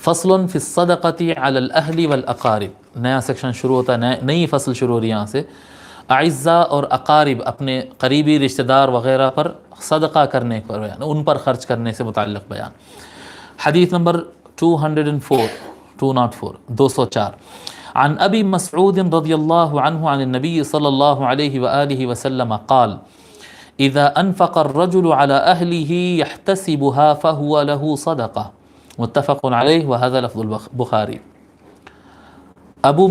فصل فی الصدقۃ علی الاہل والاقارب، نیا سیکشن شروع ہوتا ہے، نئی فصل شروع ہو رہی ہے یہاں سے، اعزاء اور اقارب اپنے قریبی رشتہ دار وغیرہ پر صدقہ کرنے پر بیان، ان پر خرچ کرنے سے متعلق بیان۔ حدیث نمبر 204 عن ابی مسعود رضی اللہ عنہ عن النبی صلی اللہ علیہ وآلہ وسلم قال اذا انفق الرجل على اہلہ يحتسبها فهو له صدقہ، متفق علیہ وهذا لفظ البخاری۔ ابو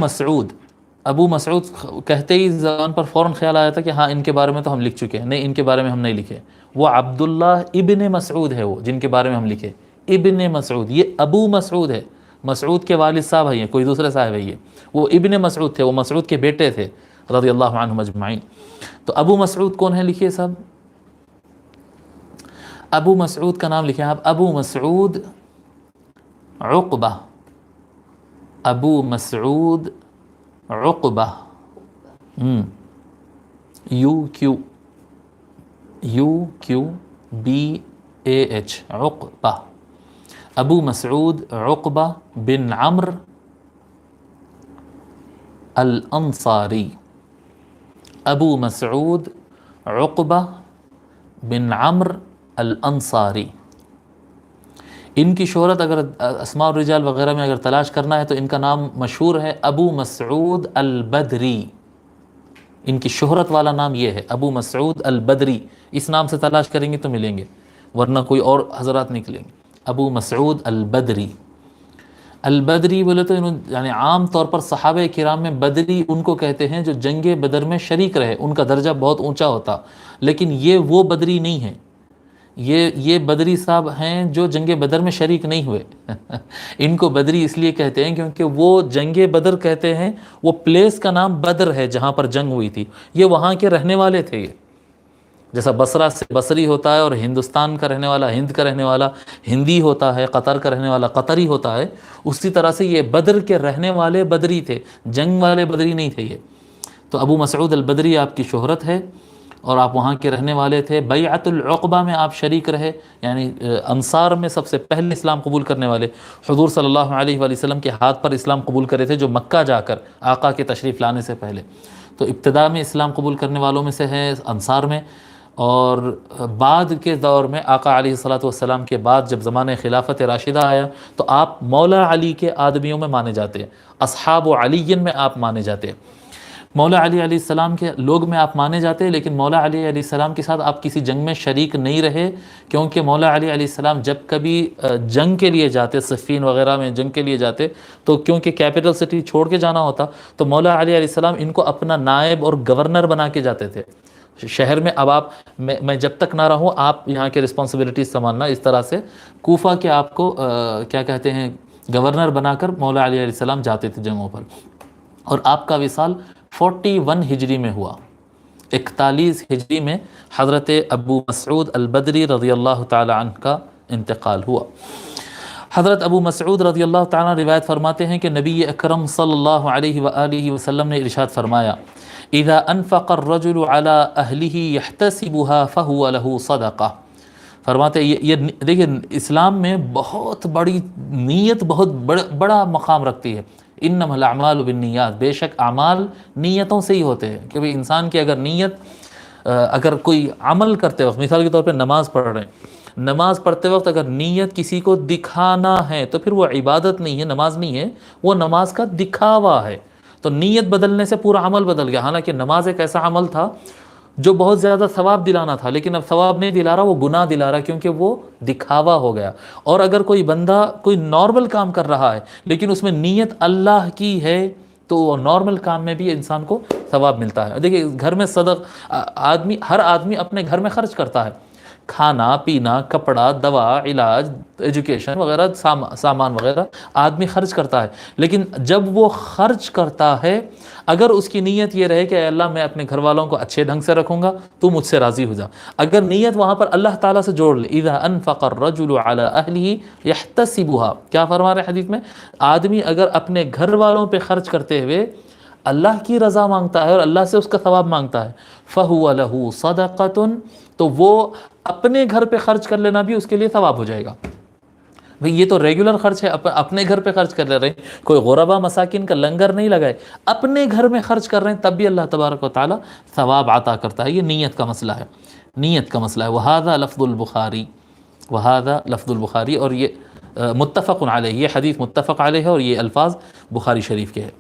مسعود کہتے ہی زبان پر فوراً خیال آیا تھا کہ ہاں ان کے بارے میں تو ہم لکھ چکے ہیں، نہیں ان کے بارے میں ہم نہیں لکھے، وہ عبداللہ ابن مسعود ہے، وہ جن کے بارے میں ہم لکھے، ابن مسعود، یہ ابو مسعود ہے، مسعود کے والد صاحب ہیں، کوئی دوسرے صاحب ہے، وہ ابن مسعود تھے، وہ مسعود کے بیٹے تھے رضی اللہ عنہم اجمعین۔ تو ابو مسعود کون ہے لکھیے صاحب، ابو مسعود کا نام لکھیں آپ، ابو مسعود عقبہ، ابو مسعود عقبہ، UQBAH، عقبہ، ابو مسعود عقبہ بن عمرو الانصاری، ابو مسعود عقبہ بن عمرو الانصاری۔ ان کی شہرت اگر اسماء الرجال وغیرہ میں اگر تلاش کرنا ہے تو ان کا نام مشہور ہے ابو مسعود البدری، ان کی شہرت والا نام یہ ہے ابو مسعود البدری، اس نام سے تلاش کریں گے تو ملیں گے، ورنہ کوئی اور حضرات نکلیں گے۔ ابو مسعود البدری، البدری بولے تو یعنی عام طور پر صحابہ کرام میں بدری ان کو کہتے ہیں جو جنگ بدر میں شریک رہے، ان کا درجہ بہت اونچا ہوتا، لیکن یہ وہ بدری نہیں ہے، یہ بدری صاحب ہیں جو جنگ بدر میں شریک نہیں ہوئے ان کو بدری اس لیے کہتے ہیں کیونکہ وہ جنگ بدر کہتے ہیں، وہ پلیس کا نام بدر ہے جہاں پر جنگ ہوئی تھی، یہ وہاں کے رہنے والے تھے، یہ جیسا بصرہ سے بصری ہوتا ہے اور ہندوستان کا رہنے والا ہند کا رہنے والا ہندی ہوتا ہے، قطر کا رہنے والا قطری ہوتا ہے، اسی طرح سے یہ بدر کے رہنے والے بدری تھے، جنگ والے بدری نہیں تھے یہ۔ تو ابو مسعود البدری آپ کی شہرت ہے اور آپ وہاں کے رہنے والے تھے، بیعت العقبہ میں آپ شریک رہے، یعنی انصار میں سب سے پہلے اسلام قبول کرنے والے، حضور صلی اللہ علیہ وآلہ وسلم کے ہاتھ پر اسلام قبول کرے تھے جو مکہ جا کر آقا کے تشریف لانے سے پہلے، تو ابتدا میں اسلام قبول کرنے والوں میں سے ہے انصار میں، اور بعد کے دور میں آقا علیہ الصلوۃ والسلام کے بعد جب زمانہ خلافت راشدہ آیا تو آپ مولا علی کے آدمیوں میں مانے جاتے ہیں، اصحاب علی میں آپ مانے جاتے ہیں، مولا علی علیہ السلام کے لوگ میں آپ مانے جاتے ہیں، لیکن مولا علی علیہ السلام کے ساتھ آپ کسی جنگ میں شریک نہیں رہے، کیونکہ مولا علی علیہ السلام جب کبھی جنگ کے لیے جاتے، صفین وغیرہ میں جنگ کے لیے جاتے، تو کیونکہ کیپٹل سٹی چھوڑ کے جانا ہوتا تو مولا علی علیہ السلام ان کو اپنا نائب اور گورنر بنا کے جاتے تھے شہر میں، اب آپ میں جب تک نہ رہوں آپ یہاں کے رسپانسبلٹیز سنبھالنا، اس طرح سے کوفہ کے آپ کو کیا کہتے ہیں گورنر بنا کر مولا علی علیہ السلام جاتے تھے جنگوں پر، اور آپ کا وصال 41 ہجری میں ہوا، 41 ہجری میں حضرت ابو مسعود البدری رضی اللہ تعالی عنہ کا انتقال ہوا۔ حضرت ابو مسعود رضی اللہ تعالی عنہ روایت فرماتے ہیں کہ نبی اکرم صلی اللہ علیہ وآلہ وسلم نے ارشاد فرمایا اذا انفق الرجل على اہلہ یحتسبها فهو له صدقہ، فرماتے یہ دیکھیں اسلام میں بہت بڑی نیت بہت بڑا مقام رکھتی ہے، انما الاعمال بالنیات، بے شک اعمال نیتوں سے ہی ہوتے ہیں، کیونکہ انسان کی اگر نیت اگر کوئی عمل کرتے وقت مثال کے طور پہ نماز پڑھ رہے ہیں، نماز پڑھتے وقت اگر نیت کسی کو دکھانا ہے تو پھر وہ عبادت نہیں ہے، نماز نہیں ہے، وہ نماز کا دکھاوا ہے، تو نیت بدلنے سے پورا عمل بدل گیا، حالانکہ نماز ایک ایسا عمل تھا جو بہت زیادہ ثواب دلانا تھا، لیکن اب ثواب نہیں دلا رہا، وہ گناہ دلا رہا کیونکہ وہ دکھاوا ہو گیا۔ اور اگر کوئی بندہ کوئی نارمل کام کر رہا ہے لیکن اس میں نیت اللہ کی ہے تو وہ نارمل کام میں بھی انسان کو ثواب ملتا ہے۔ دیکھیں گھر میں ہر آدمی اپنے گھر میں خرچ کرتا ہے، کھانا پینا، کپڑا، دوا، علاج، ایجوکیشن وغیرہ، سامان وغیرہ آدمی خرچ کرتا ہے، لیکن جب وہ خرچ کرتا ہے اگر اس کی نیت یہ رہے کہ اے اللہ میں اپنے گھر والوں کو اچھے ڈھنگ سے رکھوں گا، تو مجھ سے راضی ہو جا، اگر نیت وہاں پر اللہ تعالیٰ سے جوڑ لے، اذا انفق الرجل علی اہلہ یحتسبها، کیا فرما رہے حدیث میں، آدمی اگر اپنے گھر والوں پہ خرچ کرتے ہوئے اللہ کی رضا مانگتا ہے اور اللہ سے اس کا ثواب مانگتا ہے، فَهُوَ لَهُ صَدَقَةٌ، تو وہ اپنے گھر پہ خرچ کر لینا بھی اس کے لیے ثواب ہو جائے گا۔ بھئی یہ تو ریگولر خرچ ہے، اپنے گھر پہ خرچ کر رہے ہیں، کوئی غربا مساکین کا لنگر نہیں لگائے، اپنے گھر میں خرچ کر رہے ہیں، تب بھی اللہ تبارک و تعالیٰ ثواب عطا کرتا ہے۔ یہ نیت کا مسئلہ ہے، نیت کا مسئلہ ہے۔ وہذا لفظ البخاری، وہذا لفظ البخاری، اور یہ متفق علیہ، یہ حدیث متفق علیہ ہے اور یہ الفاظ بخاری شریف کے ہیں۔